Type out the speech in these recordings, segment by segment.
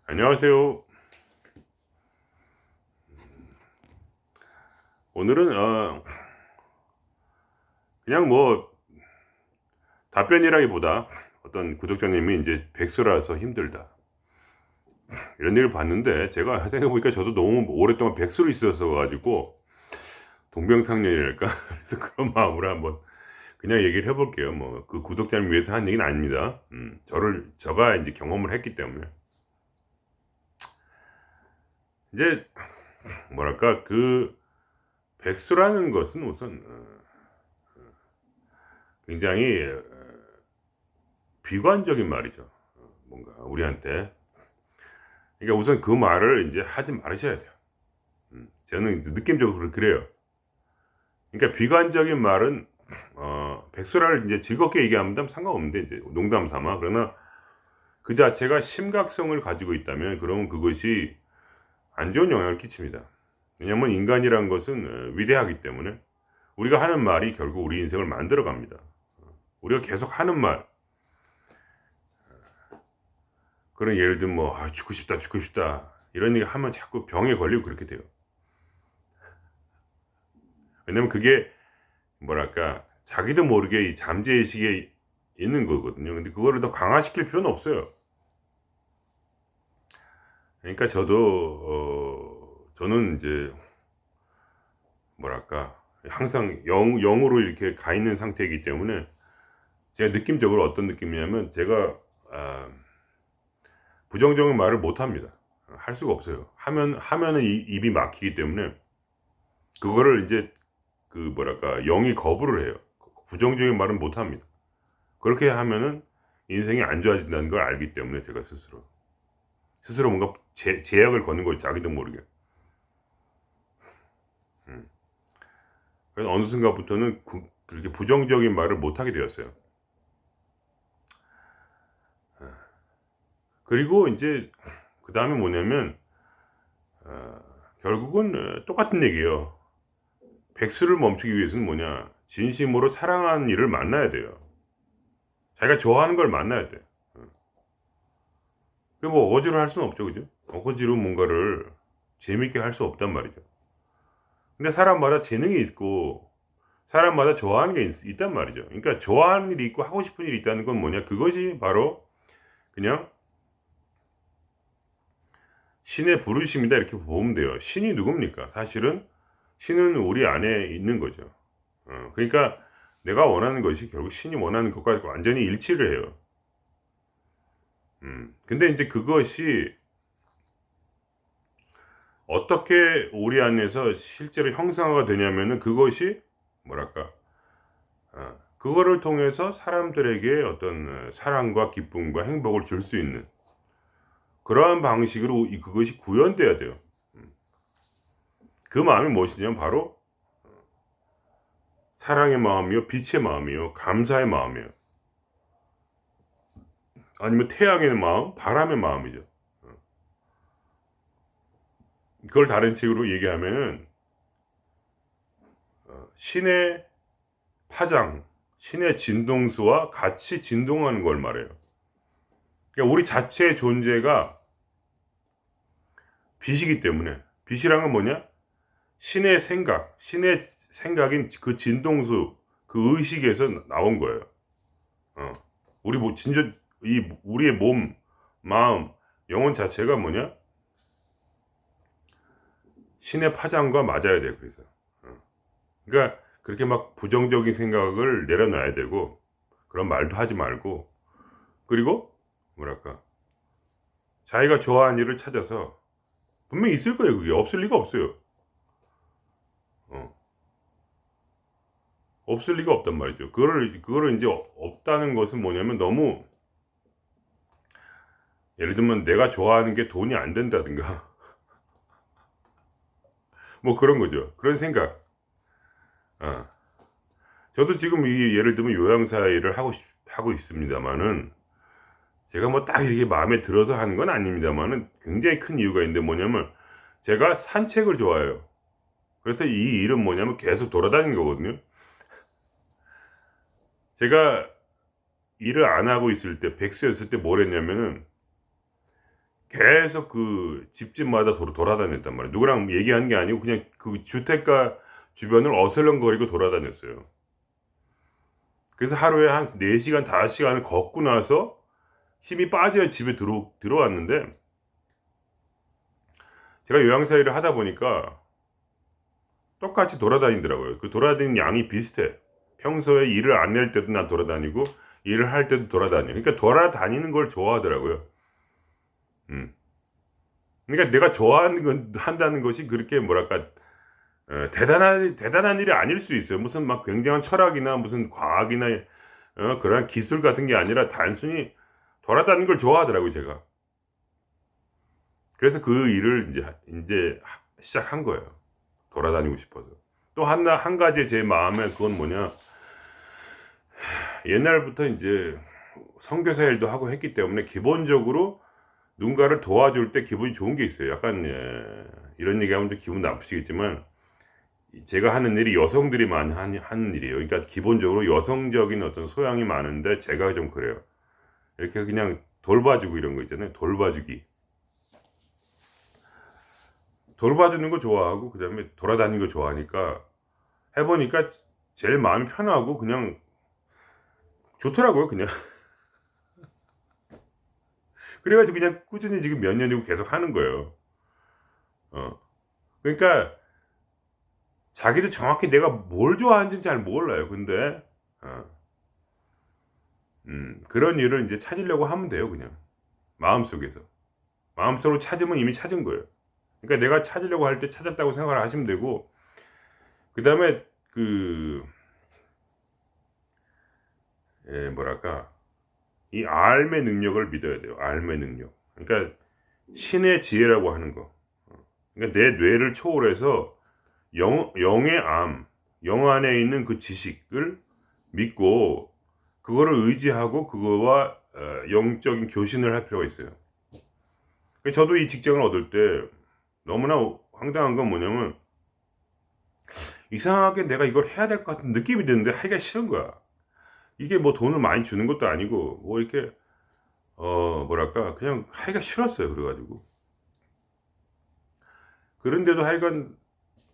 안녕하세요. 오늘은 그냥 뭐 답변이라기보다 어떤 구독자님이 이제 "백수라서 힘들다." 이런 얘기를 봤는데, 제가 생각해 보니까 저도 너무 오랫동안 백수로 있었어 가지고 동병상련이랄까? 그래서 그런 마음으로 한번 그냥 얘기를 해 볼게요. 뭐 그 구독자님 위해서 한 얘기는 아닙니다. 제가 인제 경험을 했기 때문에. 이제 뭐랄까, 그 백수라는 것은 우선 굉장히 비관적인 말이죠. 뭔가 우리한테. 그러니까 우선 그 말을 인제 하지 말으셔야 돼요. 저는 이제 느낌적으로 그래요. 그러니까 비관적인 말은 백수라를 인제 즐겁게 얘기하면 상관없는데, 이제 농담 삼아. 그러나 그 자체가 심각성을 가지고 있다면 그러면 그것이 안 좋은 영향을 끼칩니다. 왜냐하면 인간이란 것은 위대하기 때문에 우리가 하는 말이 결국 우리 인생을 만들어 갑니다. 우리가 계속 하는 말, 그런 예를 들면 뭐 "아 죽고 싶다, 죽고 싶다." 이런 얘기 하면 자꾸 병에 걸리고 그렇게 돼요. 왜냐면 그게 뭐랄까, 자기도 모르게 이 잠재의식에 있는 거거든요. 근데 그거를 더 강화시킬 필요는 없어요. 그러니까 저는 인제 뭐랄까, 항상 0 으로 이렇게 가 있는 상태이기 때문에 제가 느낌적으로 어떤 느낌이냐면, 제가 아 부정적인 말을 못 합니다. 할 수가 없어요. 하면은 이 입이 막히기 때문에 그거를 인제 그 뭐랄까, 0이 거부를 해요. 부정적인 말은 못 합니다. 그렇게 하면은 인생이 안 좋아진다는 걸 알기 때문에, 제가 스스로 뭔가 제약을 거는 거죠, 자기도 모르게. 음. 그래서 어느 순간부터는 그렇게 부정적인 말을 못 하게 되었어요. 그리고 인제 그다음에 뭐냐면, 어 결국은 똑같은 얘기예요. 백수를 멈추기 위해서는 뭐냐, 진심으로 사랑하는 이를 만나야 돼요. 자기가 좋아하는 걸 만나야 돼. 어. 그게 뭐 억지로 할 수는 없죠. 그죠? 억지로 뭔가를 재밌게 할 수 없단 말이죠. 근데 사람마다 재능이 있고 사람마다 좋아하는 게 있단 말이죠. 그러니까 좋아하는 일이 있고 하고 싶은 일이 있다는 건 뭐냐, 그것이 바로 그냥 '신의 부르심이다.' 이렇게 보면 돼요. 신이 누굽니까? 사실은 신은 우리 안에 있는 거죠. 그러니까 내가 원하는 것이 결국 신이 원하는 것과 완전히 일치를 해요. 근데 인제 그것이 어떻게 우리 안에서 실제로 형상화가 되냐면은, 그것이 뭐랄까, 그거를 통해서 사람들에게 어떤 사랑과 기쁨과 행복을 줄 수 있는 그러한 방식으로 그것이 구현돼야 돼요. 음. 그 마음이 무엇이냐면 바로 사랑의 마음이요, 빛의 마음이요, 감사의 마음이에요. 아니면 태양의 마음, 바람의 마음이죠. 어. 그걸 다른 식으로 얘기하면은 신의 파장, 신의 진동수와 같이 진동하는 걸 말해요. 그러니까 우리 자체의 존재가 빛이기 때문에, 빛이란 건 뭐냐? 신의 생각인 그 진동수, 그 의식에서 나온 거예요. 어. 우리 뭐 진짜 우리의 몸, 마음, 영혼 자체가 뭐냐? 신의 파장과 맞아야 돼요, 그래서. 어. 그러니까 그렇게 막 부정적인 생각을 내려놔야 되고, 그런 말도 하지 말고, 그리고 뭐랄까, 자기가 좋아하는 일을 찾아서, 분명히 있을 거예요, 그게. 없을 리가 없어요. 어. 없을 리가 없단 말이죠. 그거를 인제 없다는 것은 뭐냐면, 너무 예를 들면 내가 좋아하는 게 돈이 안 된다든가 뭐 그런 거죠. 그런 생각. 어. 저도 지금 예를 들면 요양사 일을 하고 있습니다마는, 제가 뭐 딱 이렇게 마음에 들어서 하는 건 아닙니다마는 굉장히 큰 이유가 있는데, 뭐냐면 제가 산책을 좋아해요. 그래서 이 일은 뭐냐면 계속 돌아다니는 거거든요. 제가 일을 안 하고 있을 때, 백수였을 때 뭘 했냐면은 계속 그 집집마다 돌아다녔단 말이에요. 누구랑 얘기한 게 아니고 그냥 그 주택가 주변을 어슬렁거리고 돌아다녔어요. 그래서 하루에 한 4시간 5시간을 걷고 나서 힘이 빠져야 집에 들어왔는데, 제가 요양사 일을 하다 보니까 똑같이 돌아다니더라고요. 그 돌아다니는 양이 비슷해. 평소에 일을 안 낼 때도 난 돌아다니고 일을 할 때도 돌아다녀. 그러니까 돌아다니는 걸 좋아하더라고요. 음. 그러니까 내가 좋아하는 건 한다는 것이 그렇게 뭐랄까 대단한 일이 아닐 수 있어요. 무슨 막 굉장한 철학이나 무슨 과학이나 그러한 기술 같은 게 아니라 단순히 돌아다니는 걸 좋아하더라고요, 제가. 그래서 그 일을 인제 시작한 거예요. 돌아다니고 싶어서. 또 한 가지 제 마음에 그건 뭐냐, 옛날부터 인제 선교사 일도 하고 했기 때문에 기본적으로 누군가를 도와줄 때 기분이 좋은 게 있어요. 약간 이런 얘기하면 좀 기분 나쁘시겠지만, 제가 하는 일이 여성들이 많이 하는 일이에요. 그러니까 기본적으로 여성적인 어떤 소양이 많은데 제가 좀 그래요. 이렇게 그냥 돌봐주고 이런 거 있잖아요. 돌봐주기. 돌봐주는 거 좋아하고 그다음에 돌아다니는 거 좋아하니까 해 보니까 제일 마음이 편하고 그냥 좋더라고요, 그냥. 그래 가지고 그냥 꾸준히 지금 몇 년이고 계속 하는 거예요. 어. 그러니까 자기도 정확히 내가 뭘 좋아하는지는 잘 몰라요. 근데 어 그런 일을 인제 찾으려고 하면 돼요, 그냥 마음속에서. 마음속으로 찾으면 이미 찾은 거예요. 그러니까 내가 찾으려고 할 때 찾았다고 생각을 하시면 되고, 그다음에 그 뭐랄까, 이 알의 능력을 믿어야 돼요. 알의 능력. 그러니까 신의 지혜라고 하는 거. 그러니까 내 뇌를 초월해서 영의 영 안에 있는 그 지식을 믿고 그거를 의지하고 그거와 영적인 교신을 할 필요가 있어요. 저도 이 직장을 얻을 때 너무나 황당한 건 뭐냐면, 이상하게 내가 이걸 해야 될 것 같은 느낌이 드는데 하기가 싫은 거야. 이게 뭐 돈을 많이 주는 것도 아니고 뭐 이렇게 뭐랄까 그냥 하기가 싫었어요. 그래 가지고. 그런데도 하여간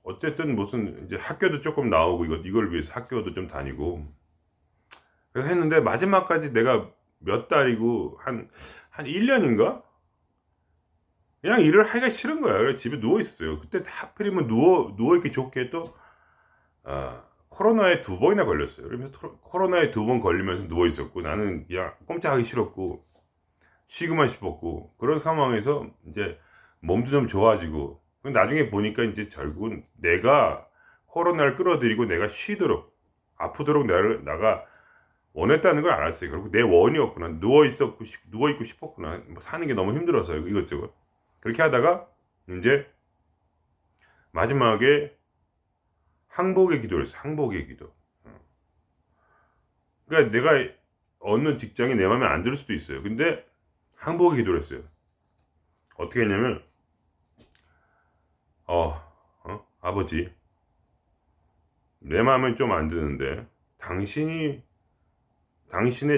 어쨌든 무슨 이제 학교도 쪼끔 나오고 이걸 위해서 학교도 좀 다니고 그래서 했는데, 마지막까지 내가 몇 달이고 한 1 년인가? 그냥 일을 하기가 싫은 거야. 그래서 집에 누워 있었어요. 그때 하필이면 누워 있기 좋게 또 코로나에 2번이나 걸렸어요. 그러면서 코로나에 2번 걸리면서 누워 있었고, 나는 그냥 꼼짝하기 싫었고 쉬고만 싶었고, 그런 상황에서 인제 몸도 좀 좋아지고, 나중에 보니까 인제 결국은 내가 코로나를 끌어들이고 내가 쉬도록 아프도록 내가 원했다는 걸 알았어요. 결국 내 원이었구나. 누워 있고 싶었구나. 뭐 사는 게 너무 힘들어서요, 이것저것. 그렇게 하다가 인제 마지막에 항복의 기도를 했어요. 항복의 기도. 그러니까 내가 얻는 직장이 내 마음에 안 들 수도 있어요. 근데 항복의 기도를 했어요. 어떻게 했냐면 아버지, 내 마음엔 좀 안 드는데 당신의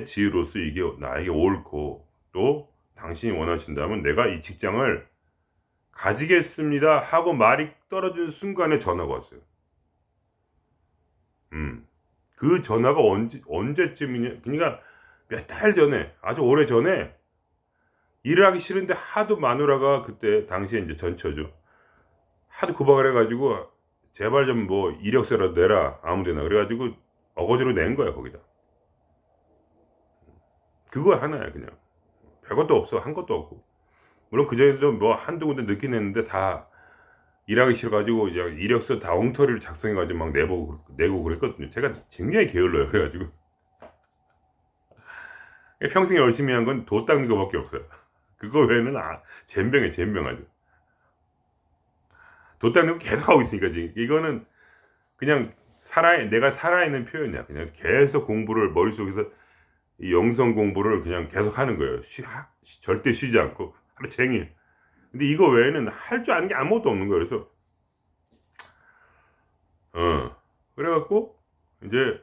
지혜로서 이게 나에게 옳고 또 당신이 원하신다면 내가 이 직장을 가지겠습니다 하고 말이 떨어지는 순간에 전화가 왔어요. 그 전화가 언제쯤이냐, 그러니까 몇 달 전에, 아주 오래전에, 일을 하기 싫은데 하도 마누라가 그때 당시에 인제 전처죠. 하도 구박을 해 가지고 "제발 좀 뭐 이력서라도 내라 아무 데나." 그래 가지고 어거지로 낸 거야 거기다. 그거 하나야 그냥. 별것도 없어. 한 것도 없고. 물론 그전에도 뭐 한두 군데 넣긴 했는데 다 일하기 싫어 가지고 그냥 이력서 다 엉터리로 작성해 가지고 막 내고 그랬거든요. 제가 굉장히 게을러요. 그래 가지고 평생 열심히 한 건 도 닦는 거 밖에 없어요. 그거 외에는 젬병이에요, 젬병 아주. 도 닦는 거 계속 하고 있으니까 지금. 이거는 그냥 내가 살아있는 표현이야. 그냥 계속 공부를 머릿속에서 이 영성 공부를 그냥 계속 하는 거예요. 절대 쉬지 않고 하루 종일. 근데 이거 외에는 할 줄 아는 게 아무것도 없는 거예요. 그래서 그래 갖고 인제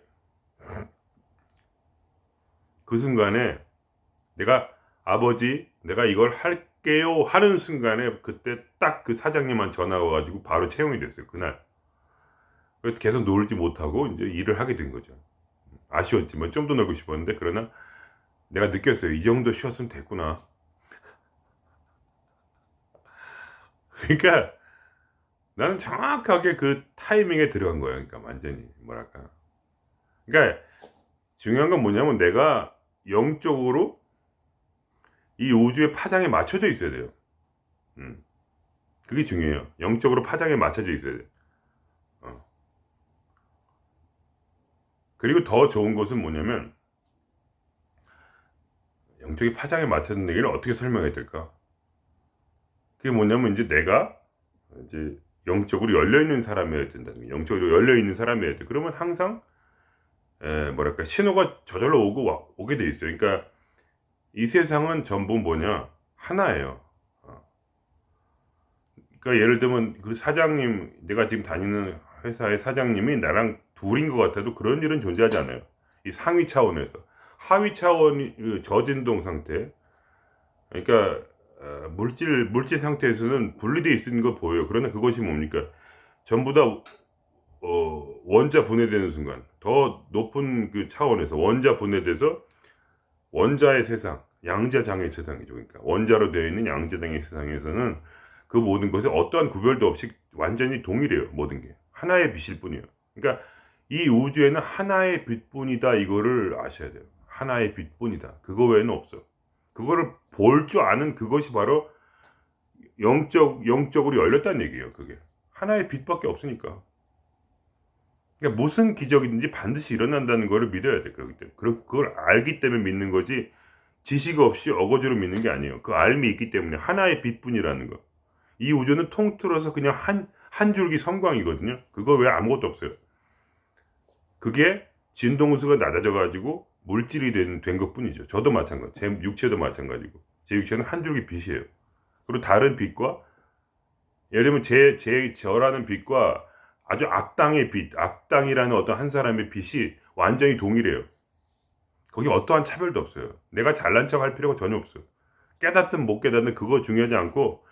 그 순간에 내가 "아버지, 내가 이걸 채워줄게요 하는 순간에 그때 딱 그 사장님한테 전화가 와 가지고 바로 채용이 됐어요 그날. 그래서 계속 놀지 못하고 인제 일을 하게 된 거죠. 아쉬웠지만 좀 더 놀고 싶었는데 그러나 내가 느꼈어요. '이 정도 쉬었으면 됐구나.' 그러니까 나는 정확하게 그 타이밍에 들어간 거예요. 그러니까 완전히 뭐랄까. 그러니까 중요한 건 뭐냐면 내가 영적으로 이 우주의 파장에 맞춰져 있어야 돼요. 음. 그게 중요해요. 영적으로 파장에 맞춰져 있어야 돼요. 어. 그리고 더 좋은 것은 뭐냐면 영적인 파장에 맞춰진다는 얘기를 어떻게 설명해야 될까? 그게 뭐냐면 인제 내가 인제 영적으로 열려 있는 사람이어야 된다는 거예요. 영적으로 열려 있는 사람이어야 돼. 그러면 항상 뭐랄까 신호가 저절로 오게 돼 있어요. 그러니까 이 세상은 전부 뭐냐 하나예요. 어. 그러니까 예를 들면 그 사장님 내가 지금 다니는 회사의 사장님이 나랑 둘인 것 같아도 그런 일은 존재하지 않아요. 이 상위 차원에서. 하위 차원이 그 저진동 상태 그러니까 물질 상태에서는 분리되어 있는 거 보여요. 그러나 그것이 뭡니까? 전부 다 원자 분해되는 순간 더 높은 그 차원에서 원자 분해돼서 원자의 세상, 양자장의 세상이죠. 그러니까 원자로 되어 있는 양자장의 세상에서는 그 모든 것이 어떠한 구별도 없이 완전히 동일해요. 모든 게 하나의 빛일 뿐이에요. 그러니까 이 우주에는 하나의 빛뿐이다. 이거를 아셔야 돼요. 하나의 빛뿐이다. 그거 외에는 없어. 그거를 볼 줄 아는 그것이 바로 영적으로 열렸다는 얘기예요. 그게 하나의 빛밖에 없으니까. 그러니까 무슨 기적이든지 반드시 일어난다는 거를 믿어야 돼. 그렇기 때문에 그걸 알기 때문에 믿는 거지. 지식 없이 어거지로 믿는 게 아니에요. 그 알미 있기 때문에 하나의 빛뿐이라는 거. 이 우주는 통틀어서 그냥 한 줄기 섬광이거든요. 그거 외에 아무것도 없어요. 그게 진동수가 낮아져 가지고 물질이 된 것뿐이죠. 저도 마찬가지. 제 육체도 마찬가지고. 제 육체는 한 줄기 빛이에요. 그리고 다른 빛과 예를 들면 저라는 빛과 아주 악당의 빛, 악당이라는 어떤 한 사람의 빛이 완전히 동일해요. 거기 어떠한 차별도 없어요. 내가 잘난 척할 필요가 전혀 없어요. 깨닫든 못 깨닫든 그거 중요하지 않고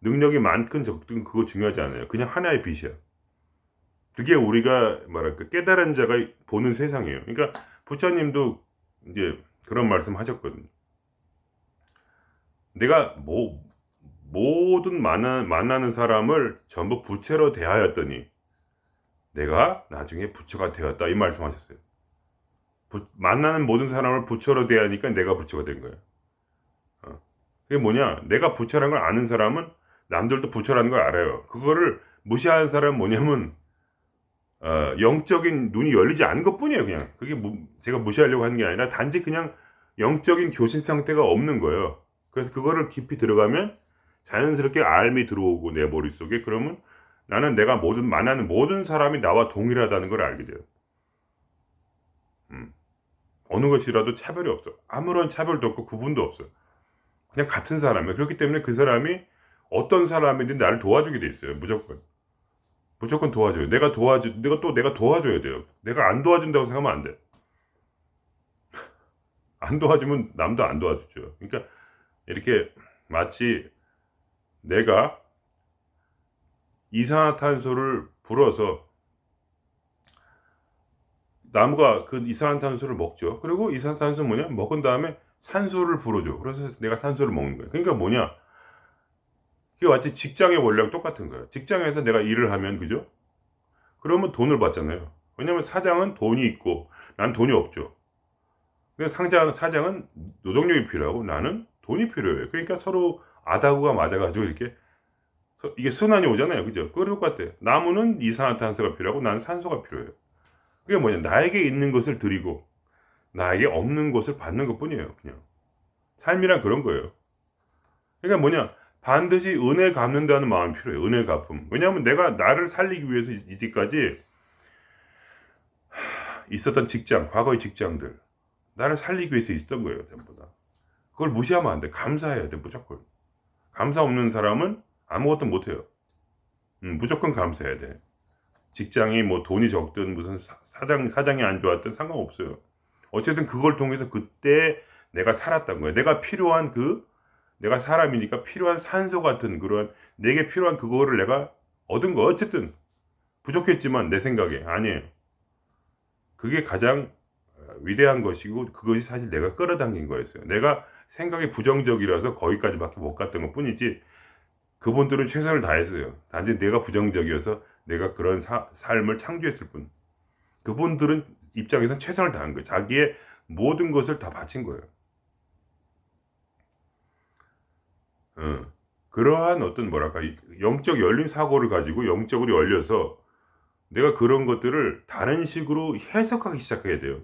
능력이 많든 적든 그거 중요하지 않아요. 그냥 하나의 빛이야. 그게 우리가 뭐랄까 깨달은 자가 보는 세상이에요. 그러니까 부처님도 이제 그런 말씀하셨거든요. 내가 모든 만나는 사람을 전부 부처로 대하였더니 내가 나중에 부처가 되었다 이 말씀하셨어요. 만나는 모든 사람을 부처로 대하니까 내가 부처가 된 거예요. 그게 뭐냐? 내가 부처라는 걸 아는 사람은 남들도 부처라는 걸 알아요. 그거를 무시하는 사람은 뭐냐면 영적인 눈이 열리지 않은 것뿐이에요. 그냥 그게 제가 무시하려고 하는 게 아니라 단지 그냥 영적인 교신 상태가 없는 거예요. 그래서 그거를 깊이 들어가면 자연스럽게 알미 들어오고 내 머릿속에 그러면 나는 내가 만나는 모든 사람이 나와 동일하다는 걸 알게 돼요. 어느 것이라도 차별이 없어. 아무런 차별도 없고 구분도 없어. 그냥 같은 사람이에요. 그렇기 때문에 그 사람이 어떤 사람이든 나를 도와주게 돼 있어요. 무조건. 무조건 도와줘요. 내가 도와줘야 돼요. 내가 안 도와준다고 생각하면 안 돼. 안 도와주면 남도 안 도와주죠. 그러니까 이렇게 마치 내가 이산화탄소를 불어서 나무가 그 이산화탄소를 먹죠. 그리고 이산화탄소는 뭐냐? 먹은 다음에 산소를 불어줘. 그래서 내가 산소를 먹는 거예요. 그러니까 뭐냐? 그게 마치 직장의 원리랑 똑같은 거예요. 직장에서 내가 일을 하면 그죠? 그러면 돈을 받잖아요. 왜냐면 사장은 돈이 있고 난 돈이 없죠. 근데 사장은 노동력이 필요하고 나는 돈이 필요해요. 그러니까 서로 아다구가 맞아가지고 이렇게 이게 순환이 오잖아요. 그죠? 그럴 것 같아. 나무는 이산화탄소가 필요하고 나는 산소가 필요해요. 그게 뭐냐? 나에게 있는 것을 드리고 나에게 없는 것을 받는 것뿐이에요. 그냥 삶이란 그런 거예요. 그러니까 뭐냐? 반드시 은혜 갚는다는 마음이 필요해요. 은혜 갚음. 왜냐하면 내가 나를 살리기 위해서 이때까지 있었던 직장, 과거의 직장들 나를 살리기 위해서 있었던 거예요. 전부 다. 그걸 무시하면 안 돼. 감사해야 돼. 무조건. 감사 없는 사람은 아무것도 못해요. 무조건 감사해야 돼. 직장이 뭐 돈이 적든 무슨 사장이 안 좋았든 상관없어요. 어쨌든 그걸 통해서 그때 내가 살았던 거예요. 내가 필요한 그 내가 사람이니까 필요한 산소 같은 그런 내게 필요한 그거를 내가 얻은 거 어쨌든 부족했지만 내 생각에 아니에요. 그게 가장 위대한 것이고 그것이 사실 내가 끌어당긴 거였어요. 내가 생각이 부정적이라서 거기까지밖에 못 갔던 것뿐이지 그분들은 최선을 다했어요. 단지 내가 부정적이어서 내가 그런 삶을 창조했을 뿐. 그분들은 입장에선 최선을 다한 거예요. 자기의 모든 것을 다 바친 거예요. 그러한 어떤 뭐랄까 영적 열린 사고를 가지고 영적으로 열려서 내가 그런 것들을 다른 식으로 해석하기 시작해야 돼요.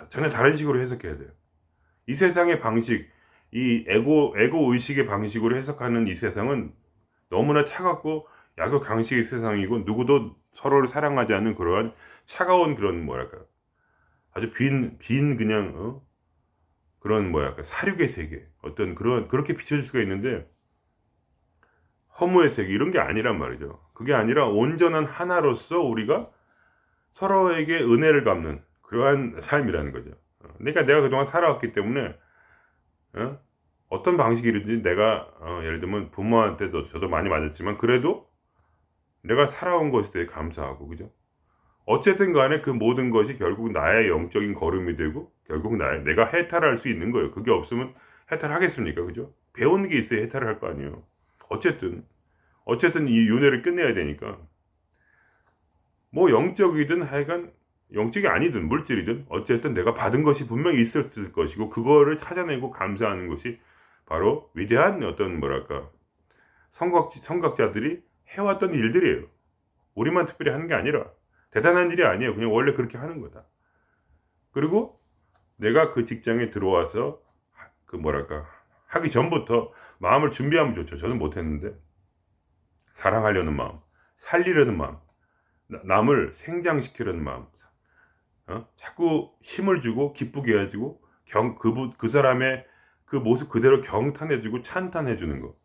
전혀 다른 식으로 해석해야 돼요. 이 세상의 방식, 이 에고 의식의 방식으로 해석하는 이 세상은 너무나 차갑고 약육강식의 세상이고 누구도 서로를 사랑하지 않는 그러한 차가운 그런 뭐랄까 아주 빈 그냥 그런 뭐랄까 사륙의 세계 어떤 그런 그렇게 비춰질 수가 있는데 허무의 세계 이런 게 아니란 말이죠. 그게 아니라 온전한 하나로서 우리가 서로에게 은혜를 갚는 그러한 삶이라는 거죠. 그러니까 내가 그동안 살아왔기 때문에 어떤 방식이든지 내가 예를 들면 부모한테도 저도 많이 맞았지만 그래도 내가 살아온 것에 대해 감사하고 그죠? 어쨌든 간에 그 모든 것이 결국 나의 영적인 걸음이 되고 결국 내가 해탈할 수 있는 거예요. 그게 없으면 해탈하겠습니까? 그죠? 배우는 게 있어야 해탈을 할 거 아니에요. 어쨌든 이 윤회를 끝내야 되니까 뭐 영적이든 하여간 영적이 아니든 물질이든 어쨌든 내가 받은 것이 분명히 있었을 것이고 그거를 찾아내고 감사하는 것이 바로 위대한 어떤 뭐랄까 성각자들이 해왔던 일들이에요. 우리만 특별히 하는 게 아니라 대단한 일이 아니에요. 그냥 원래 그렇게 하는 거다. 그리고 내가 그 직장에 들어와서 그 뭐랄까 하기 전부터 마음을 준비하면 좋죠. 저는 못했는데 사랑하려는 마음, 살리려는 마음, 남을 생장시키려는 마음, 자꾸 힘을 주고 기쁘게 해주고 그 사람의 그 모습 그대로 경탄해주고 찬탄해주는 거,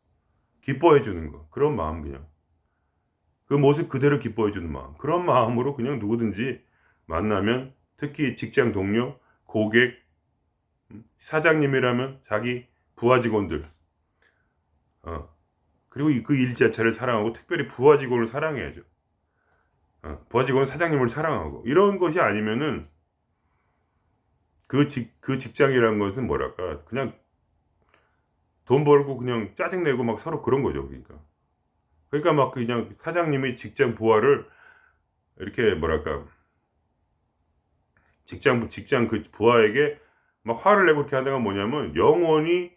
기뻐해주는 거 그런 마음 그냥 그 모습 그대로 기뻐해주는 마음 그런 마음으로 그냥 누구든지 만나면 특히 직장 동료, 고객, 사장님이라면 자기 부하 직원들 그리고 그 일 자체를 사랑하고 특별히 부하 직원을 사랑해야죠. 부하 직원은 사장님을 사랑하고 이런 것이 아니면은 그 직장이라는 것은 뭐랄까 그냥 돈 벌고 그냥 짜증내고 막 서로 그런 거죠. 그러니까 막 그냥 사장님이 직장 부하를 이렇게 뭐랄까 직장 그 부하에게 막 화를 내고 그렇게 하다가 뭐냐면 영원히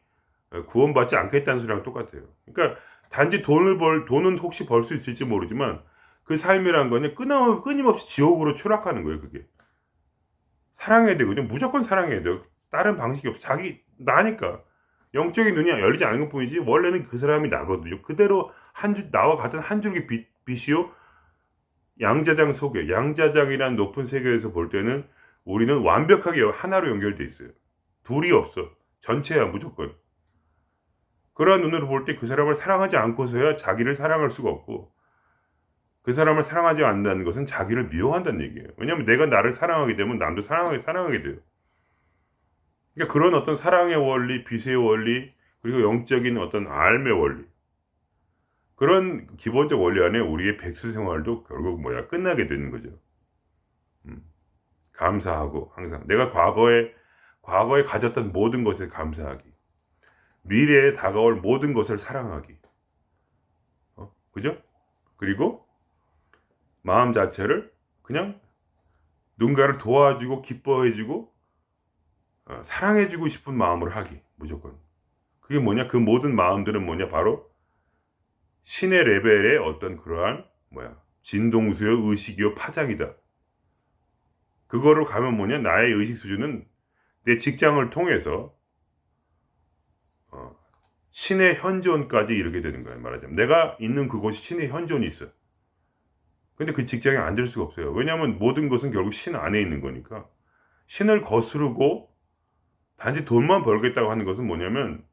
구원받지 않겠다는 소리랑 똑같아요. 그러니까 단지 돈은 혹시 벌 수 있을지 모르지만 그 삶이란 거는 끊임없이 지옥으로 추락하는 거예요. 그게 사랑해야 되거든요. 무조건 사랑해야 돼요. 다른 방식이 없어. 나니까 영적인 눈이 열리지 않은 것뿐이지 원래는 그 사람이 나거든요. 그대로 나와 같은 한 줄기 빛이요. 양자장 속에 양자장이라는 높은 세계에서 볼 때는 우리는 완벽하게 하나로 연결돼 있어요. 둘이 없어. 전체야 무조건. 그러한 눈으로 볼 때 그 사람을 사랑하지 않고서야 자기를 사랑할 수가 없고 그 사람을 사랑하지 않는다는 것은 자기를 미워한다는 얘기예요. 왜냐하면 내가 나를 사랑하게 되면 남도 사랑하게 돼요. 그러니까 그런 어떤 사랑의 원리, 빛의 원리, 그리고 영적인 어떤 삶의 원리 그런 기본적 원리 안에 우리의 백수 생활도 결국 끝나게 되는 거죠. 감사하고 항상 내가 과거에 가졌던 모든 것에 감사하기, 미래에 다가올 모든 것을 사랑하기, 그죠? 그리고 마음 자체를 그냥 누군가를 도와주고 기뻐해주고 사랑해주고 싶은 마음으로 하기 무조건. 그게 뭐냐? 그 모든 마음들은 뭐냐? 바로 신의 레벨의 어떤 그러한 진동수요, 의식이요, 파장이다. 그거로 가면 뭐냐? 나의 의식 수준은 내 직장을 통해서 신의 현존까지 이르게 되는 거예요. 말하자면 내가 있는 그곳이 신의 현존이 있어. 근데 그 직장에 앉을 수가 없어요. 왜냐하면 모든 것은 결국 신 안에 있는 거니까. 신을 거스르고 단지 돈만 벌겠다고 하는 것은 뭐냐면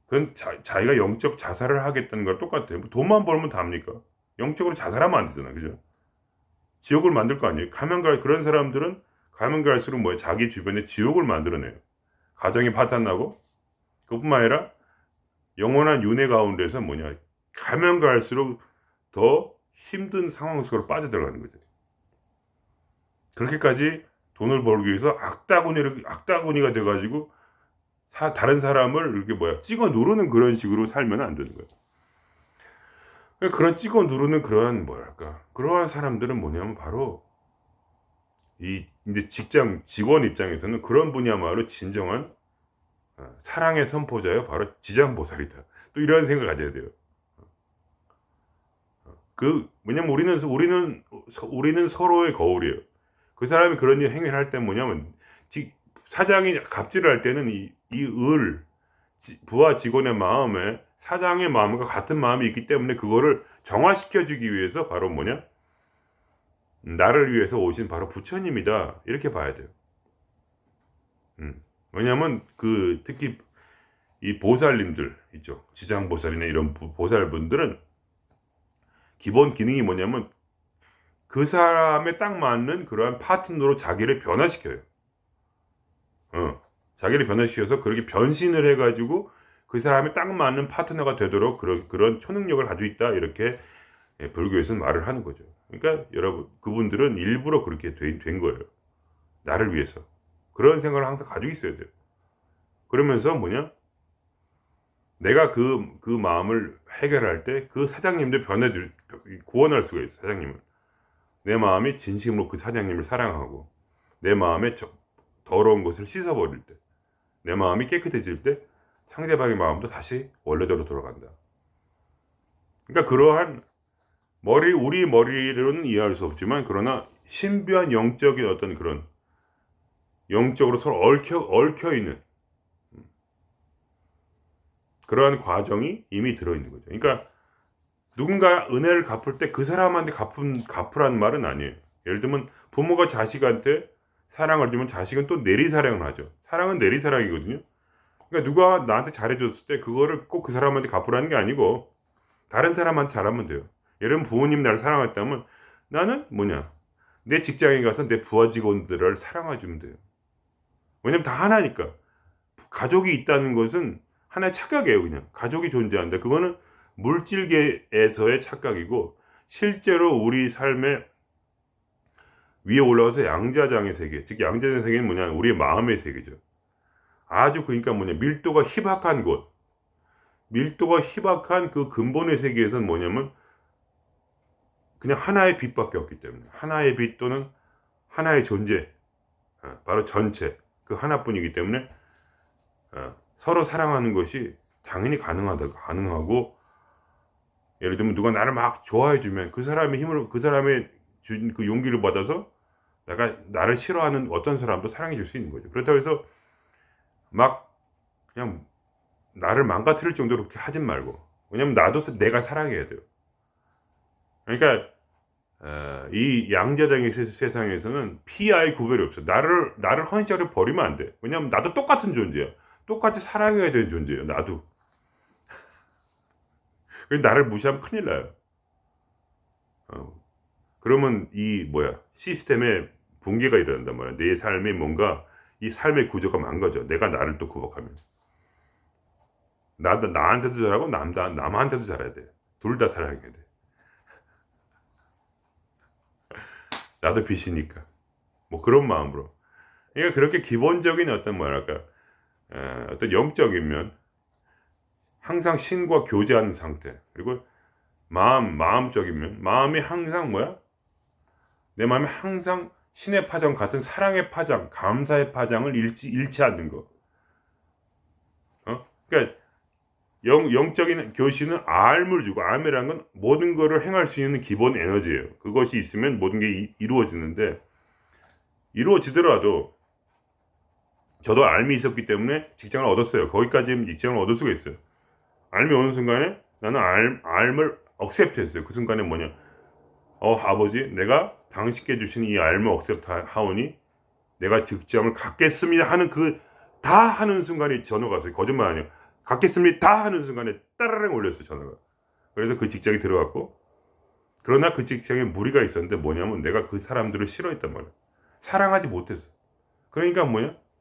그건 자기가 영적 자살을 하겠다는 거랑 똑같아요. 돈만 벌면 답니까? 영적으로 자살하면 안 되잖아. 그죠? 지옥을 만들 거 아니에요. 그런 사람들은 가면 갈수록 자기 주변에 지옥을 만들어내요. 가정이 파탄나고 그뿐만 아니라 영원한 윤회 가운데서 뭐냐, 가면 갈수록 더 힘든 상황 속으로 빠져들어가는 거죠. 그렇게까지 돈을 벌기 위해서 악다구니가 돼가지고 다른 사람을 이렇게 찍어 누르는 그런 식으로 살면 안 되는 거예요. 그런 찍어 누르는 그러한 그러한 사람들은 뭐냐면 바로 이제 직원 입장에서는 그런 분야말로 진정한 사랑의 선포자요, 바로 지장보살이다. 또 이런 생각을 가져야 돼요. 뭐냐면 우리는 서로의 거울이에요. 그 사람이 그런 행위를 할 때 뭐냐면, 사장이 갑질을 할 때는 부하 직원의 마음에 사장의 마음과 같은 마음이 있기 때문에 그거를 정화시켜주기 위해서 바로 나를 위해서 오신 바로 부처님이다, 이렇게 봐야 돼요. 왜냐면 특히 이 보살님들 있죠, 지장보살이나 이런 보살분들은 기본 기능이 뭐냐면 그 사람에 딱 맞는 그러한 파트너로 자기를 변화시켜요. 자기를 변화시켜서 그렇게 변신을 해가지고 그 사람에 딱 맞는 파트너가 되도록 그런 초능력을 가지고 있다, 이렇게 불교에서는 말을 하는 거죠. 그러니까 여러분, 그분들은 일부러 그렇게 된 거예요. 나를 위해서. 그런 생각을 항상 가지고 있어야 돼요. 그러면서 내가 그 마음을 해결할 때 그 사장님도 구원할 수가 있어. 사장님을. 내 마음이 진심으로 그 사장님을 사랑하고, 내 마음에 더러운 것을 씻어버릴 때, 내 마음이 깨끗해질 때 상대방의 마음도 다시 원래대로 돌아간다. 그러니까 그러한 우리 머리로는 이해할 수 없지만, 그러나 신비한 영적인 어떤 그런 영적으로 서로 얽혀 있는 그러한 과정이 이미 들어있는 거죠. 그러니까 누군가 은혜를 갚을 때 그 사람한테 갚으라는 말은 아니에요. 예를 들면 부모가 자식한테 사랑을 주면 자식은 또 내리사랑을 하죠. 사랑은 내리사랑이거든요. 그러니까 누가 나한테 잘해줬을 때 그거를 꼭 그 사람한테 갚으라는 게 아니고 다른 사람한테 잘하면 돼요. 예를 들면 부모님 나를 사랑했다면 나는 내 직장에 가서 내 부하 직원들을 사랑해주면 돼요. 왜냐면 다 하나니까. 가족이 있다는 것은 하나의 착각이에요. 그냥 가족이 존재한다. 그거는 물질계에서의 착각이고, 실제로 우리 삶에 위에 올라와서 양자장의 세계, 즉 양자장의 세계는 우리의 마음의 세계죠. 아주 그러니까 밀도가 희박한 곳, 밀도가 희박한 그 근본의 세계에서는 뭐냐면 그냥 하나의 빛밖에 없기 때문에, 하나의 빛 또는 하나의 존재, 바로 전체, 그 하나뿐이기 때문에 서로 사랑하는 것이 당연히 가능하고, 예를 들면 누가 나를 막 좋아해주면 그 사람의 준 그 용기를 받아서 나를 싫어하는 어떤 사람도 사랑해줄 수 있는 거죠. 그렇다고 해서 그냥 나를 망가뜨릴 정도로 그렇게 하진 말고, 왜냐면 나도 내가 사랑해야 돼요. 그러니까 이 양자장의 세상에서는 피아의 구별이 없어. 나를 헌신자로 버리면 안 돼. 왜냐면 나도 똑같은 존재야. 똑같이 사랑해야 되는 존재예요. 나도. 나를 무시하면 큰일 나요. 그러면 시스템에 붕괴가 일어난단 말이야. 내 삶이 이 삶의 구조가 망가져. 내가 나를 또 구박하면. 나한테도 잘하고 남한테도 잘해야 돼. 둘 다 사랑해야 돼. 나도 빛이니까. 그런 마음으로. 그러니까 그렇게 기본적인 어떤 어떤 영적인 면, 항상 신과 교제하는 상태, 그리고 마음적인 면, 마음이 항상 내 마음이 항상 신의 파장 같은 사랑의 파장, 감사의 파장을 잃지 않는 거. 그러니까 영적인 교시는 알을 주고, 알이라는 건 모든 것을 행할 수 있는 기본 에너지예요. 그것이 있으면 모든 게 이루어지는데, 이루어지더라도 저도 알이 있었기 때문에 직장을 얻었어요. 거기까지 직장을 얻을 수가 있어요. 알이 오는 순간에 나는 알을 억셉트 했어요. 그 순간에 아버지, 내가 당신께 주신 이 알을 억셉트 하오니 내가 직장을 갖겠습니다 하는 다 하는 순간에 전화가 왔어요. 거짓말 아니에요. 갖겠습니다 하는 순간에 따라랑 올렸어요, 전화가. 그래서 그 직장에 들어갔고, 그러나 그 직장에 무리가 있었는데 내가 그 사람들을 싫어했단 말이에요. 사랑하지 못했어. 그러니까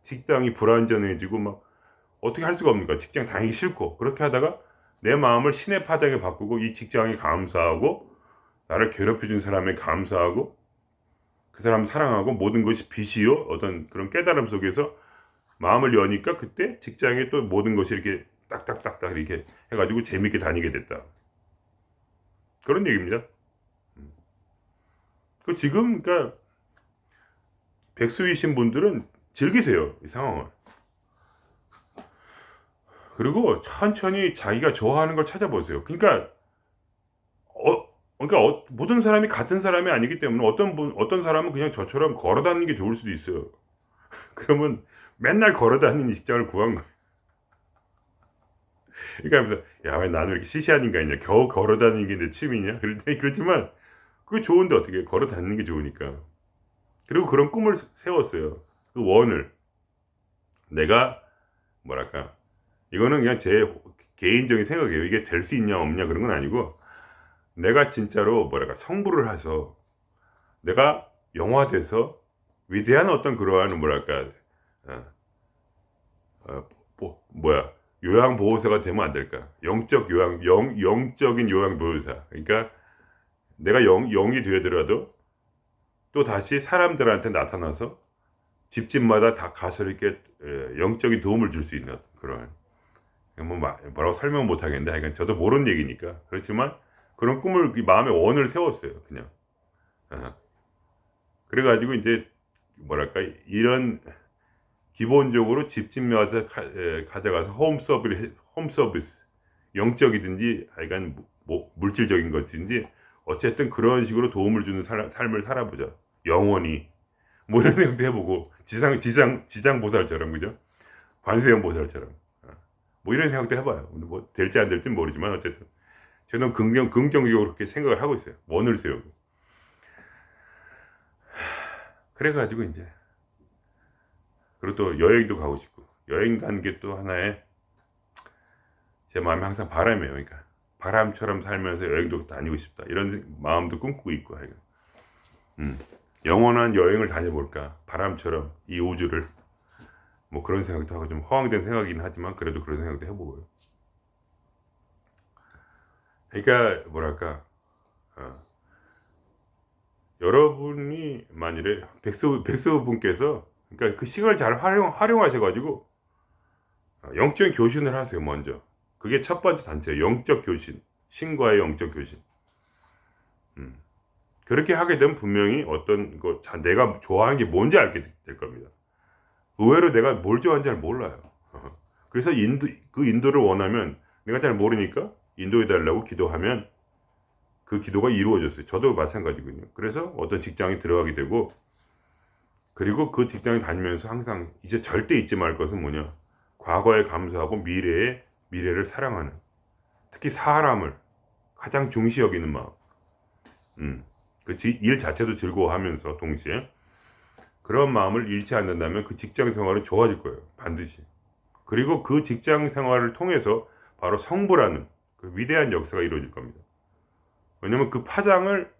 직장이 불안전해지고 어떻게 할 수가 없는 거야. 직장 다니기 싫고. 그렇게 하다가 내 마음을 신의 파장에 바꾸고 이 직장에 감사하고 나를 괴롭혀준 사람에 감사하고 그 사람 사랑하고 모든 것이 빛이요 어떤 그런 깨달음 속에서 마음을 여니까 그때 직장에 또 모든 것이 이렇게 딱딱딱딱 이렇게 해가지고 재밌게 다니게 됐다. 그런 얘기입니다. 그 지금 그러니까 백수이신 분들은 즐기세요 이 상황을. 그리고 천천히 자기가 좋아하는 걸 찾아보세요. 모든 사람이 같은 사람이 아니기 때문에 어떤 사람은 그냥 저처럼 걸어 다니는 게 좋을 수도 있어요. 그러면 맨날 걸어 다니는 직장을 구한 거예요. 그러니까 하면서 야, 왜 나는 이렇게 시시한 인간이냐? 겨우 걸어 다니는 게 내 취미냐? 그렇지만 그게 좋은데 어떻게 걸어 다니는 게 좋으니까. 그리고 그런 꿈을 세웠어요. 그 원을 내가 뭐랄까 이거는 그냥 제 개인적인 생각이에요. 이게 될 수 있냐 없냐 그런 건 아니고 내가 진짜로 뭐랄까 성불을 해서 내가 영화돼서 위대한 어떤 그러한 뭐랄까 어, 뭐야 요양보호사가 되면 안 될까? 영적인 요양보호사. 그러니까 내가 영이 되더라도 또 다시 사람들한테 나타나서 집집마다 다 가서 이렇게 영적인 도움을 줄 수 있는 그런 뭐라고 설명 못 하겠는데 하여간 저도 모르는 얘기니까 그렇지만 그런 꿈을 마음에 원을 세웠어요 그냥. 어. 그래가지고 이제 뭐랄까 이런 기본적으로 집집마다 가져가서 홈서비스 영적이든지 하여간 물질적인 것인지 어쨌든 그런 식으로 도움을 주는 삶을 살아보자 영원히 뭐 이런 생각도 해보고 지장보살처럼 그죠 관세음 보살처럼 뭐 이런 생각도 해봐요. 뭐 될지 안 될지 모르지만 어쨌든 저는 긍정적으로 그렇게 생각을 하고 있어요. 원을 세우고 그래가지고 이제 그리고 또 여행도 가고 싶고 여행 가는 게 또 하나의 제 마음에 항상 바람이에요. 그러니까 바람처럼 살면서 여행도 다니고 싶다 이런 마음도 꿈꾸고 있고 하여간 영원한 여행을 다녀볼까 바람처럼 이 우주를 뭐 그런 생각도 하고 좀 허황된 생각이긴 하지만 그래도 그런 생각도 해보고요. 그러니까 뭐랄까 여러분이 만일에 백수분께서 그러니까 그 시간을 잘 활용하셔가지고 영적인 교신을 하세요 먼저. 그게 첫 번째 단체예요. 영적 교신, 신과의 영적 교신. 음. 그렇게 하게 되면 분명히 어떤 내가 좋아하는 게 뭔지 알게 될 겁니다. 의외로 내가 뭘 좋아하는지 잘 몰라요. 그래서 그 인도를 원하면 내가 잘 모르니까 인도해달라고 기도하면 그 기도가 이루어졌어요. 저도 마찬가지거든요. 그래서 어떤 직장에 들어가게 되고 그리고 그 직장에 다니면서 항상 이제 절대 잊지 말 것은 뭐냐. 과거에 감사하고 미래를 사랑하는 특히 사람을 가장 중시 여기는 마음. 그 일 자체도 즐거워하면서 동시에 그런 마음을 잃지 않는다면 그 직장 생활은 좋아질 거예요. 반드시. 그리고 그 직장 생활을 통해서 바로 성불하는 그 위대한 역사가 이루어질 겁니다. 왜냐면 그 파장을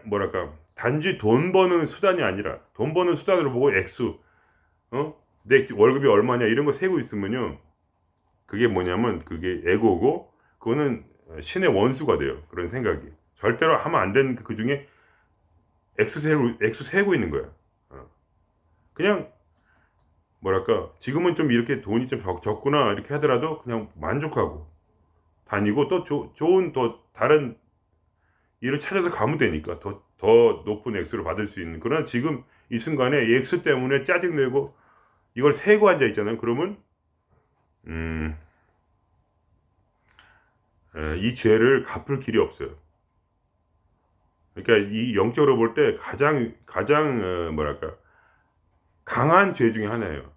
뭐랄까 단지 돈 버는 수단이 아니라 돈 버는 수단으로 보고 액수 내 월급이 얼마냐 이런 거 세고 있으면요 그게 뭐냐면 그게 에고고 그거는 신의 원수가 돼요. 그런 생각이 절대로 하면 안 되는 그 중에 액수 세고 있는 거야. 그냥 뭐랄까 지금은 좀 이렇게 돈이 좀 적구나 이렇게 하더라도 그냥 만족하고 다니고 또 좋은 또 다른 일을 찾아서 가면 되니까 더 높은 액수를 받을 수 있는 그러나 지금 이 순간에 이 액수 때문에 짜증내고 이걸 세고 앉아 있잖아요. 그러면 이 죄를 갚을 길이 없어요. 그러니까 이 영적으로 볼 때 가장 뭐랄까 강한 죄 중에 하나예요.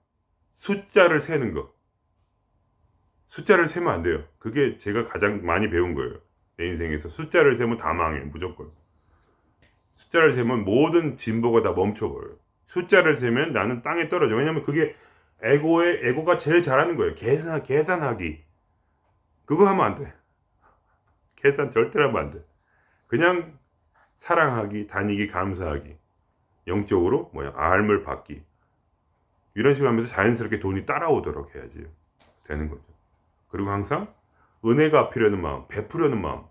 숫자를 세는 거. 숫자를 세면 안 돼요. 그게 제가 가장 많이 배운 거예요. 내 인생에서 숫자를 세면 다 망해 무조건. 숫자를 세면 모든 진보가 다 멈춰버려요. 숫자를 세면 나는 땅에 떨어져. 왜냐면 그게 에고가 제일 잘하는 거예요. 계산하기. 그거 하면 안 돼. 계산 절대로 하면 안 돼. 그냥 사랑하기, 다니기, 감사하기. 영적으로 알물 받기. 이런 식으로 하면서 자연스럽게 돈이 따라오도록 해야지 되는 거죠. 그리고 항상 은혜가 갚으려는 마음, 베푸려는 마음.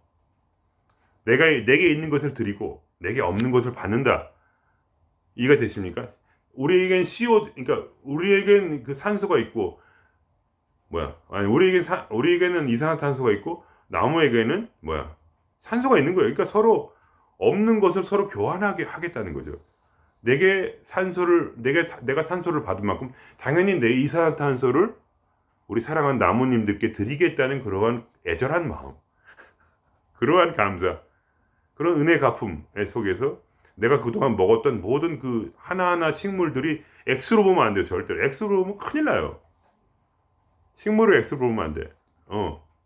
내게 있는 것을 드리고 내게 없는 것을 받는다. 이해가 되십니까? 우리에겐 그러니까 우리에겐 그 산소가 있고 우리에게는 이산화탄소가 있고 나무에게는 산소가 있는 거예요. 그러니까 서로 없는 것을 서로 교환하게 하겠다는 거죠. 내가 산소를 받은 만큼 당연히 내 이산화탄소를 우리 사랑하는 나무님들께 드리겠다는 그러한 애절한 마음, 그러한 감사, 그런 은혜 갚음 속에서 내가 그동안 먹었던 모든 그 하나하나 식물들이 X로 보면 안 돼요. 절대로 X로 보면 큰일 나요. 식물을 X로 보면 안 돼.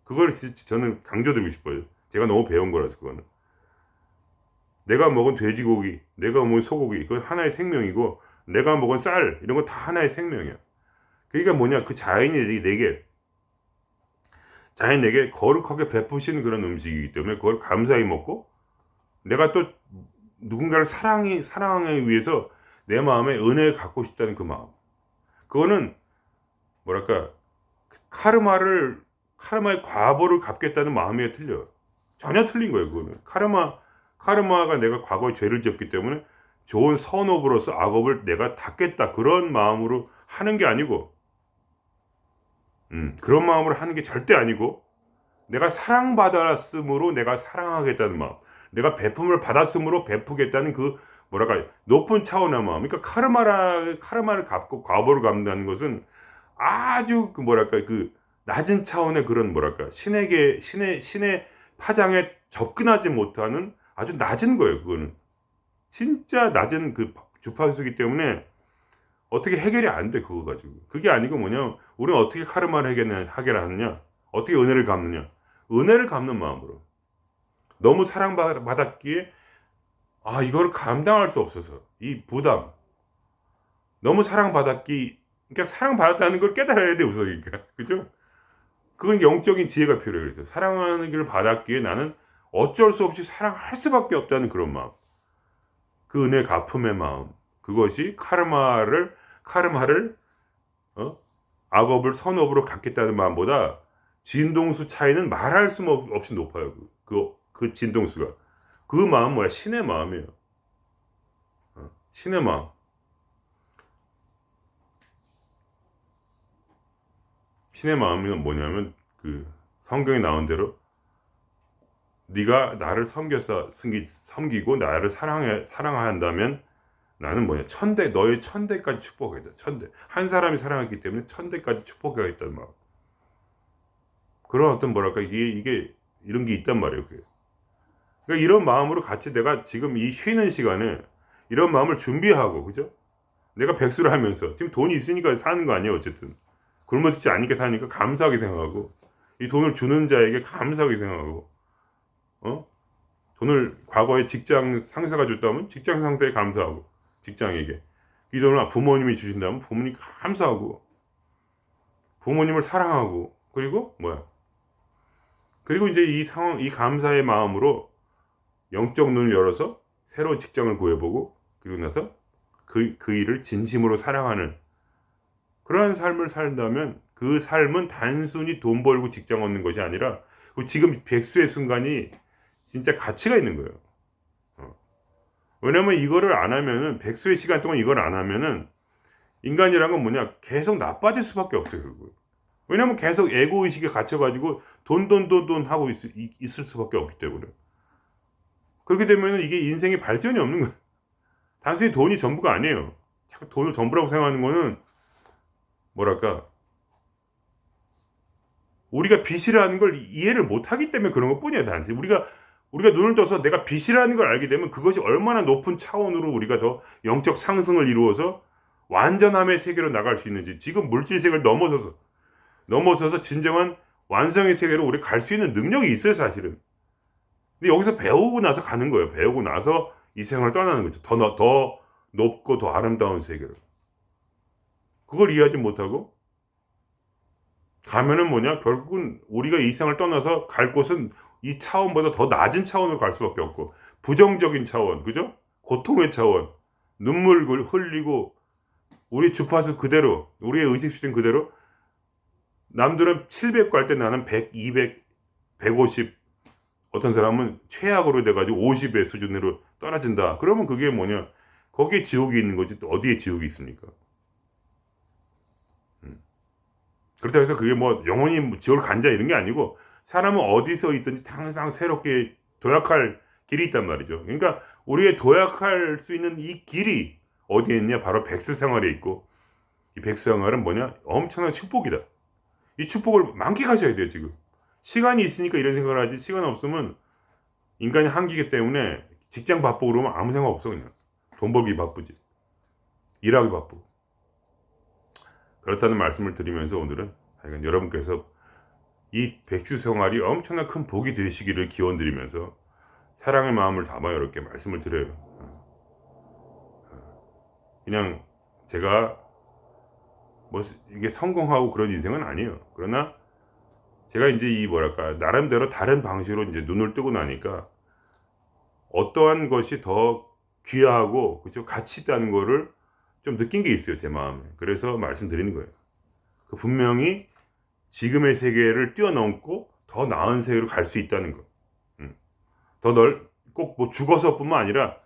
그걸 진짜 저는 강조드리고 싶어요. 제가 너무 배운 거라서. 그거는 내가 먹은 돼지고기, 내가 먹은 소고기, 그건 하나의 생명이고, 내가 먹은 쌀, 이런 건 다 하나의 생명이야. 그러니까 뭐냐, 그 자연이 내게 거룩하게 베푸신 그런 음식이기 때문에 그걸 감사히 먹고, 내가 또 누군가를 사랑하기 위해서 내 마음에 은혜를 갖고 싶다는 그 마음. 그거는 뭐랄까, 카르마의 과보를 갚겠다는 마음이 틀려요. 전혀 틀린 거예요, 그거는. 카르마가 내가 과거에 죄를 지었기 때문에 좋은 선업으로서 악업을 내가 닦겠다. 그런 마음으로 하는 게 아니고, 그런 마음으로 하는 게 절대 아니고, 내가 사랑받았으므로 내가 사랑하겠다는 마음, 내가 베품을 받았으므로 베푸겠다는 그 높은 차원의 마음. 그러니까 카르마를 갚고 과보를 갚는다는 것은 아주 그 낮은 차원의 그런 신의 파장에 접근하지 못하는 아주 낮은 거예요. 그거는 진짜 낮은 그 주파수이기 때문에 어떻게 해결이 안 돼. 그거 가지고. 그게 아니고 우리는 어떻게 카르마를 해결하느냐, 어떻게 은혜를 갚느냐, 은혜를 갚는 마음으로. 너무 사랑받았기에 이거를 감당할 수 없어서 이 부담, 너무 그러니까 사랑받았다는 걸 깨달아야 돼, 우선이니까. 그죠? 그건 영적인 지혜가 필요해요. 그래서 사랑하는 걸 받았기에 나는 어쩔 수 없이 사랑할 수밖에 없다는 그런 마음. 그 은혜 갚음의 마음. 그것이 카르마를 악업을 선업으로 갚겠다는 마음보다 진동수 차이는 말할 수 없이 높아요. 그 진동수가. 그 마음 신의 마음이에요. 신의 마음. 신의 마음은 뭐냐면 성경에 나온 대로 네가 나를 섬기고 나를 사랑한다면 나는 너의 천대까지 축복하겠다. 한 사람이 사랑했기 때문에 천대까지 축복하겠다는 마음. 그런 어떤 이게 이런 게 있단 말이에요. 그러니까 이런 마음으로 같이 내가 지금 이 쉬는 시간에 이런 마음을 준비하고, 그죠? 내가 백수를 하면서 지금 돈이 있으니까 사는 거 아니에요. 어쨌든 굶어 죽지 않게 사니까 감사하게 생각하고, 이 돈을 주는 자에게 감사하게 생각하고, 돈을 과거에 직장 상사가 줬다면 직장 상사에 감사하고, 직장에게 이 돈을 부모님이 주신다면 부모님 감사하고, 부모님을 사랑하고, 그리고 이제 이 감사의 마음으로 영적 눈을 열어서 새로운 직장을 구해보고, 그리고 나서 그 일을 진심으로 사랑하는 그러한 삶을 산다면 그 삶은 단순히 돈 벌고 직장 얻는 것이 아니라 지금 백수의 순간이 진짜 가치가 있는 거예요. 왜냐면 이거를 안 하면은, 백수의 시간 동안 이걸 안 하면은 인간이란 건 계속 나빠질 수밖에 없어요. 결국. 왜냐면 계속 에고의식에 갇혀가지고 돈 하고 있을 수밖에 없기 때문에. 그렇게 되면 이게 인생의 발전이 없는 거예요. 단순히 돈이 전부가 아니에요. 자꾸 돈을 전부라고 생각하는 거는 우리가 빚이라는 걸 이해를 못하기 때문에 그런 것뿐이에요. 단순히 우리가 눈을 떠서 내가 빚이라는 걸 알게 되면 그것이 얼마나 높은 차원으로 우리가 더 영적 상승을 이루어서 완전함의 세계로 나갈 수 있는지, 지금 물질 세계를 넘어서서 진정한 완성의 세계로 우리 갈 수 있는 능력이 있어요, 사실은. 근데 여기서 배우고 나서 가는 거예요. 배우고 나서 이 세상을 떠나는 거죠. 더 높고 더 아름다운 세계로. 그걸 이해하지 못하고 가면은 결국은 우리가 이 세상을 떠나서 갈 곳은 이 차원보다 더 낮은 차원으로 갈 수밖에 없고, 부정적인 차원, 그죠? 고통의 차원, 눈물 흘리고 우리 주파수 그대로, 우리의 의식 수준 그대로, 남들은 700 갈 때 나는 100, 200, 150, 어떤 사람은 최악으로 돼가지고 50의 수준으로 떨어진다. 그러면 그게 뭐냐? 거기에 지옥이 있는 거지. 또 어디에 지옥이 있습니까? 음. 그렇다고 해서 그게 뭐 영원히 지옥을 간다 이런 게 아니고, 사람은 어디서 있든지 항상 새롭게 도약할 길이 있단 말이죠. 그러니까 우리의 도약할 수 있는 이 길이 어디에 있냐? 바로 백수생활에 있고, 이 백수생활은 뭐냐? 엄청난 축복이다. 이 축복을 만끽하셔야 돼요, 지금. 시간이 있으니까 이런 생각을 하지, 시간 없으면 인간이 한계이기 때문에 직장 바쁘고 그러면 아무 생각 없어, 그냥. 돈 벌기 바쁘지. 일하기 바쁘고. 그렇다는 말씀을 드리면서 오늘은 하여간 여러분께서 이 백수 생활이 엄청난 큰 복이 되시기를 기원드리면서 사랑의 마음을 담아 이렇게 말씀을 드려요. 그냥 제가 뭐 이게 성공하고 그런 인생은 아니에요. 그러나 제가 이제 이 뭐랄까 나름대로 다른 방식으로 이제 눈을 뜨고 나니까 어떠한 것이 더 귀하고 그죠 가치 있다는 거를 좀 느낀 게 있어요, 제 마음에. 그래서 말씀드리는 거예요. 그 분명히 지금의 세계를 뛰어넘고 더 나은 세계로 갈 수 있다는 거. 음. 꼭 뭐 죽어서뿐만 아니라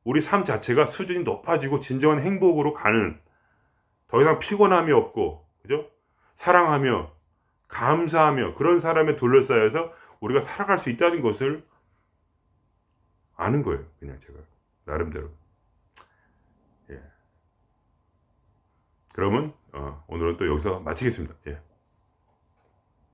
우리 삶 자체가 수준이 높아지고 진정한 행복으로 가는, 더 이상 피곤함이 없고 그죠? 사랑하며 감사하며 그런 사람에 둘러싸여서 우리가 살아갈 수 있다는 것을 아는 거예요. 그냥 제가 나름대로. 예. 그러면 오늘은 또 여기서 마치겠습니다. 예.